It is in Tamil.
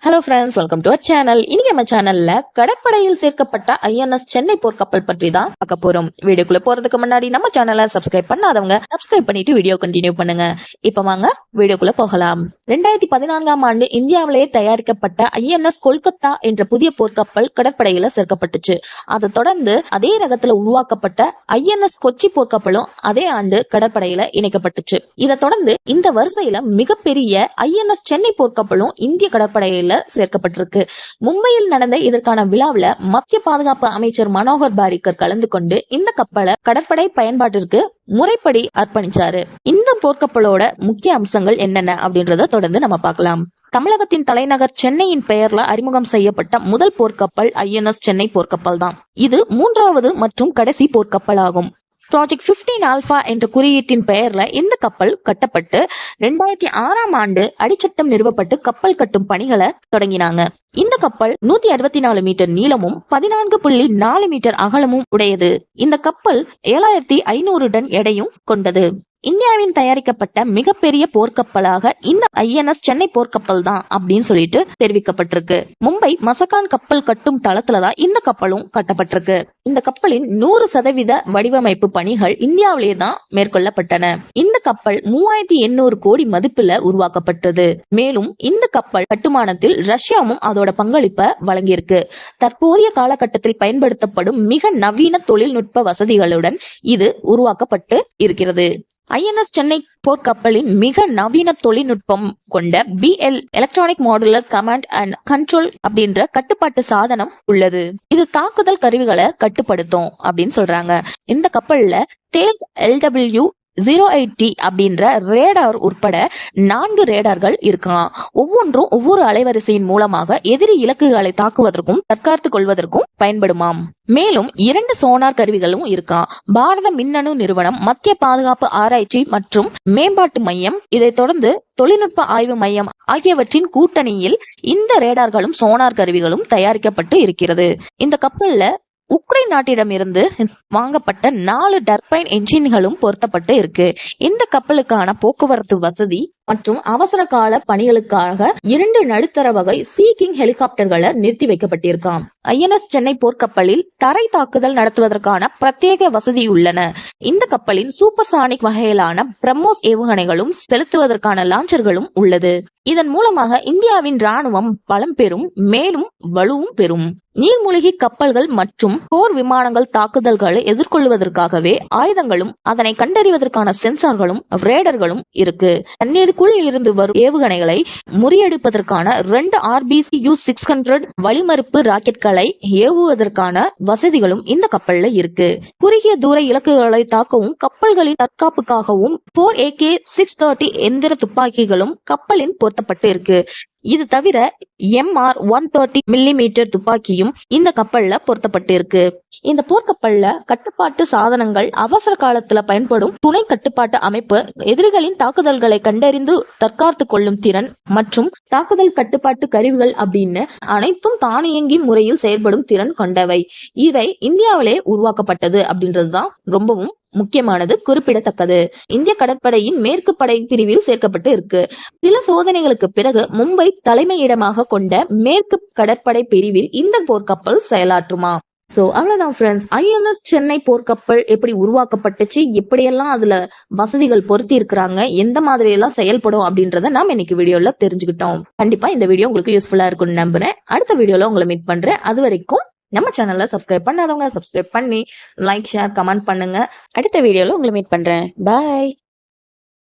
Hello friends, welcome to our channel. இன்னைக்கு நம்ம சேனல்ல கடற்படையில் சேர்க்கப்பட்ட ஐஎன்எஸ் சென்னை போர்க்கப்பல் பற்றி தான் பார்க்க போறோம். வீடியோக்குள்ள போறதுக்கு முன்னாடி நம்ம சேனலை சப்ஸ்கிரைப் பண்ணாதவங்க சப்ஸ்கிரைப் பண்ணிட்டு வீடியோ கண்டினியூ பண்ணுங்க. இப்ப வாங்க வீடியோக்குள்ள போகலாம். 2014ஆம் ஆண்டு இந்தியாவிலேயே தயாரிக்கப்பட்ட ஐஎன்எஸ் கொல்கத்தா என்ற புதிய போர்க்கப்பல் கடற்படையில சேர்க்கப்பட்டுச்சு. அதை தொடர்ந்து அதே ரகத்துல உருவாக்கப்பட்ட ஐஎன்எஸ் கொச்சி போர்க்கப்பலும் அதே ஆண்டு கடற்படையில இணைக்கப்பட்டுச்சு. இதை தொடர்ந்து இந்த வரிசையில மிகப்பெரிய ஐஎன்எஸ் சென்னை போர்க்கப்பலும் இந்திய கடற்படையில சேர்க்கப்பட்டிருக்கு. மும்பையில் நடந்த இதற்கான விழாவில் மத்திய பாதுகாப்பு அமைச்சர் மனோகர் பாரிக்கர் கலந்து கொண்டு இந்த கப்பலை கடற்படை பயன்பாட்டிற்கு முறைப்படி அர்ப்பணிச்சாரு. இந்த போர்க்கப்பலோட முக்கிய அம்சங்கள் என்னென்ன அப்படின்றத தொடர்ந்து நம்ம பார்க்கலாம். தமிழகத்தின் தலைநகர் சென்னையின் பெயர்ல அறிமுகம் செய்யப்பட்ட முதல் போர்க்கப்பல் ஐஎன்எஸ் சென்னை போர்க்கப்பல் தான். இது 3வது மற்றும் கடைசி போர்க்கப்பல் ஆகும். ப்ராஜெக்ட் 15 ஆல்பா என்ற குறியீட்டின் பெயர்ல இந்த கப்பல் கட்டப்பட்டு 2006ஆம் ஆண்டு அடிச்சட்டம் நிறுவப்பட்டு கப்பல் கட்டும் பணிகளை தொடங்கினாங்க. இந்த கப்பல் 164 மீட்டர் நீளமும் 14.4 மீட்டர் அகலமும் உடையது. இந்த கப்பல் 7500 டன் எடையும் கொண்டது. இந்தியாவின் தயாரிக்கப்பட்ட மிகப்பெரிய போர்க்கப்பலாக இந்த ஐஎன்எஸ் சென்னை போர்க்கப்பல் தான் அப்படின்னு சொல்லிட்டு தெரிவிக்கப்பட்டிருக்கு. மும்பை மசகான் கப்பல் கட்டும் தளத்துலதான் இந்த கப்பலும் கட்டப்பட்டிருக்கு. இந்த கப்பலின் 100% வடிவமைப்பு பணிகள் இந்தியாவிலேயே தான் மேற்கொள்ளப்பட்டன. இந்த கப்பல் 3800 கோடி மதிப்புல உருவாக்கப்பட்டது. மேலும் இந்த கப்பல் கட்டுமானத்தில் ரஷ்யாவும் அதோட பங்களிப்பை வழங்கியிருக்கு. தற்போதைய காலகட்டத்தில் பயன்படுத்தப்படும் மிக நவீன தொழில்நுட்ப வசதிகளுடன் இது உருவாக்கப்பட்டு இருக்கிறது. ஐஎன்எஸ் சென்னை போர்க்கப்பலின் மிக நவீன தொழில்நுட்பம் கொண்ட BL electronic modular command and control அப்படின்ற கட்டுப்பாட்டு சாதனம் உள்ளது. இது தாக்குதல் கருவிகளை கட்டுப்படுத்தும் அப்படின்னு சொல்றாங்க. இந்த கப்பல்ல தேஸ் LW-08T அப்படின்ற ரேடார் உட்பட 4 ரேடார்கள் இருக்காம். ஒவ்வொன்றும் ஒவ்வொரு அலைவரிசையின் மூலமாக எதிரி இலக்குகளை தாக்குவதற்கும் தற்காத்துக் கொள்வதற்கும் பயன்படுமாம். மேலும் 2 சோனார் கருவிகளும் இருக்காம். பாரத மின்னணு நிறுவனம், மத்திய பாதுகாப்பு ஆராய்ச்சி மற்றும் மேம்பாட்டு மையம், இதை தொடர்ந்து தொழில்நுட்ப ஆய்வு மையம் ஆகியவற்றின் கூட்டணியில் இந்த ரேடார்களும் சோனார் கருவிகளும் தயாரிக்கப்பட்டு இருக்கிறது. இந்த கப்பல்ல உக்ரைன் நாட்டிடமிருந்து வாங்கப்பட்ட 4 டர்பைன் என்ஜின்களும் பொருத்தப்பட்டு இருக்கு. இந்த கப்பலுக்கான போக்குவரத்து வசதி மற்றும் அவசர கால பணிகளுக்காக 2 நடுத்தர வகை சீ கிங் ஹெலிகாப்டர்களை நிறுத்தி வைக்கப்பட்டிருக்காம். ஐஎன்எஸ் சென்னை போர்க்கப்பலில் தரை தாக்குதல் நடத்துவதற்கான பிரத்யேக வசதி உள்ளன. இந்த கப்பலின் சூப்பர்சானிக் வகையிலான பிரம்மோஸ் ஏவுகணைகளும் செலுத்துவதற்கான லான்ச்சர்களும் உள்ளது. இதன் மூலமாக இந்தியாவின் ராணுவம் பலம் பெறும், மேலும் வலுவும் பெறும். நீர்மூழ்கி கப்பல்கள் மற்றும் போர் விமானங்கள் தாக்குதல்களை எதிர்கொள்வதற்காகவே ஆயுதங்களும் அதனை கண்டறிவதற்கான சென்சார்களும் ரேடர்களும் இருக்கு. தண்ணீருக்குள் இருந்து வரும் ஏவுகணைகளை முறியடிப்பதற்கான 2 RBCU-600 வளிமறுப்பு ராக்கெட்களை ஏவுவதற்கான வசதிகளும் இந்த கப்பல்ல இருக்கு. குறுகிய தூர இலக்குகளை தாக்கவும் கப்பல்களின் தற்காப்புக்காகவும் 4 AK-630 எந்திர துப்பாக்கிகளும் கப்பலின் பொருத்தப்பட்டு இருக்கு. இது தவிர MR-130 மில்லிமீட்டர் துப்பாக்கியும் இந்த கப்பல்ல பொருத்தப்பட்டு இருக்கு. இந்த போர்க்கப்பல்ல கட்டுப்பாட்டு சாதனங்கள், அவசர காலத்துல பயன்படும் துணை கட்டுப்பாட்டு அமைப்பு, எதிரிகளின் தாக்குதல்களை கண்டறிந்து தற்காத்து கொள்ளும் திறன் மற்றும் தாக்குதல் கட்டுப்பாட்டு கருவிகள் அப்படின்னு அனைத்தும் தானியங்கி முறையில் செயல்படும் திறன் கொண்டவை. இவை இந்தியாவிலே உருவாக்கப்பட்டது அப்படின்றதுதான் ரொம்பவும் முக்கியமானது, குறிப்பிடத்தக்கது. இந்திய கடற்படையின் மேற்கு படை பிரிவில் சேர்க்கப்பட்டு இருக்கு. சில சோதனைகளுக்கு பிறகு மும்பை தலைமையிடமாக கொண்ட மேற்கு கடற்படை பிரிவில் இந்த போர்க்கப்பல் செயலாற்றுமா. சோ அவ்வளவுதான் ஃப்ரெண்ட்ஸ். ஐஎன்எஸ் சென்னை போர்க்கப்பல் எப்படி உருவாக்கப்பட்டுச்சு, எப்படியெல்லாம் அதுல வசதிகள் பொருத்தி இருக்கிறாங்க, எந்த மாதிரி எல்லாம் செயல்படும் அப்படின்றத நாம இன்னைக்கு வீடியோல தெரிஞ்சுக்கிட்டோம். கண்டிப்பா இந்த வீடியோ உங்களுக்கு யூஸ்ஃபுல்லா இருக்கும்னு நம்புறேன். அடுத்த வீடியோல உங்களை மீட் பண்றேன். அது வரைக்கும் நம்ம சேனல்ல சப்ஸ்கிரைப் பண்ணாதவங்க சப்ஸ்கிரைப் பண்ணி லைக், ஷேர், கமெண்ட் பண்ணுங்க. அடுத்த வீடியோல உங்களை மீட் பண்றேன். பாய்.